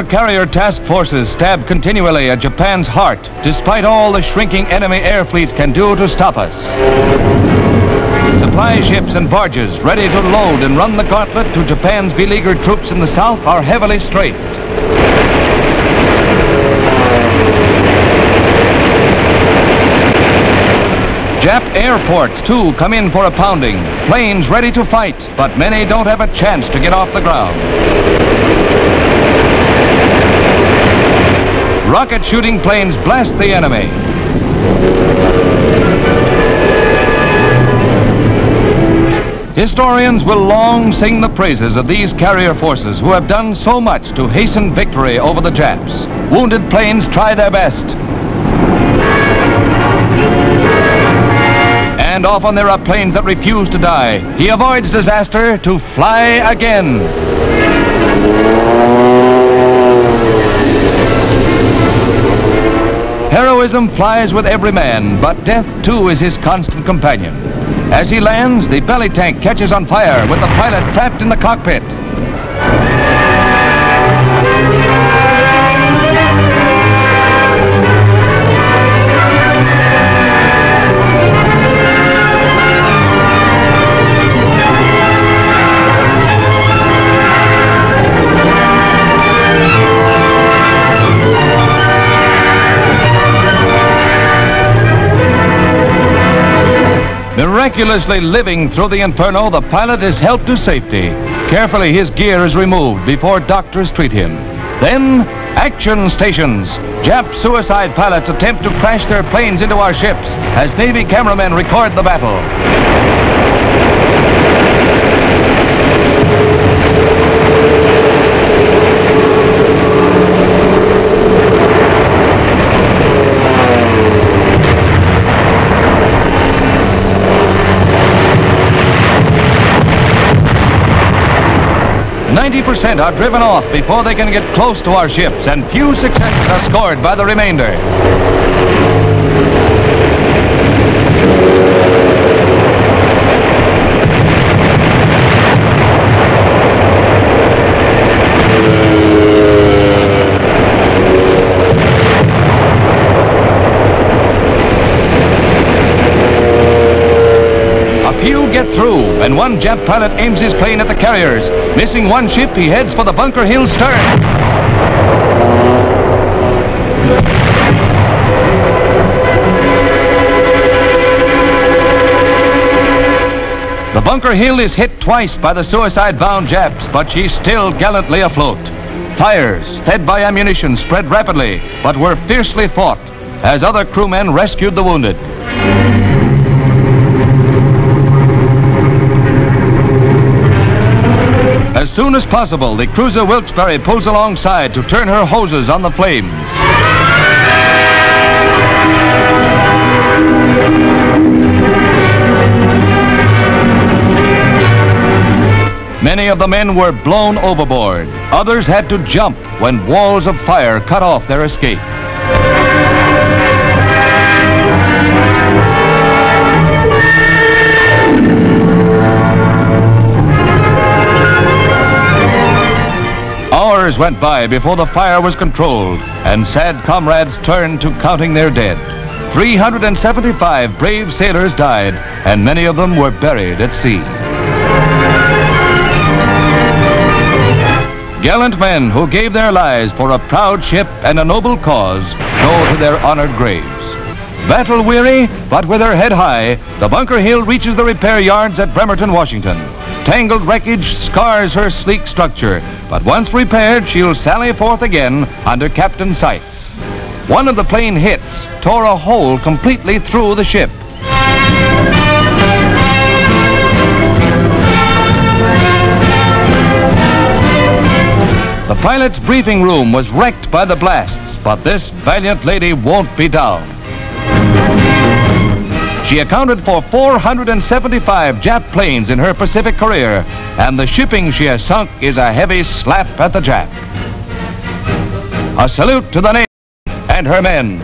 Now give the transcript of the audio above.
Our carrier task forces stab continually at Japan's heart, despite all the shrinking enemy air fleet can do to stop us. Supply ships and barges ready to load and run the gauntlet to Japan's beleaguered troops in the south are heavily strafed. Jap airports, too, come in for a pounding. Planes ready to fight, but many don't have a chance to get off the ground. Rocket shooting planes blast the enemy. Historians will long sing the praises of these carrier forces who have done so much to hasten victory over the Japs. Wounded planes try their best. And off on there are planes that refuse to die. He avoids disaster to fly again. Heroism flies with every man, but death too is his constant companion. As he lands, the belly tank catches on fire with the pilot trapped in the cockpit. Miraculously living through the inferno, the pilot is helped to safety. Carefully, his gear is removed before doctors treat him. Then, action stations. Jap suicide pilots attempt to crash their planes into our ships as Navy cameramen record the battle. % are driven off before they can get close to our ships, and few successes are scored by the remainder. Get through, and one Jap pilot aims his plane at the carriers. Missing one ship, he heads for the Bunker Hill stern. The Bunker Hill is hit twice by the suicide-bound Japs, but she's still gallantly afloat. Fires, fed by ammunition, spread rapidly, but were fiercely fought as other crewmen rescued the wounded. As soon as possible, the cruiser Wilkes-Barre pulls alongside to turn her hoses on the flames. Many of the men were blown overboard. Others had to jump when walls of fire cut off their escape. Hours went by before the fire was controlled, and sad comrades turned to counting their dead. 375 brave sailors died, and many of them were buried at sea. Gallant men who gave their lives for a proud ship and a noble cause go to their honored graves. Battle-weary, but with her head high, the Bunker Hill reaches the repair yards at Bremerton, Washington. Tangled wreckage scars her sleek structure, but once repaired, she'll sally forth again under Captain Sights. One of the plane hits tore a hole completely through the ship. The pilot's briefing room was wrecked by the blasts, but this valiant lady won't be down. She accounted for 475 Jap planes in her Pacific career, and the shipping she has sunk is a heavy slap at the Jap. A salute to the Navy and her men.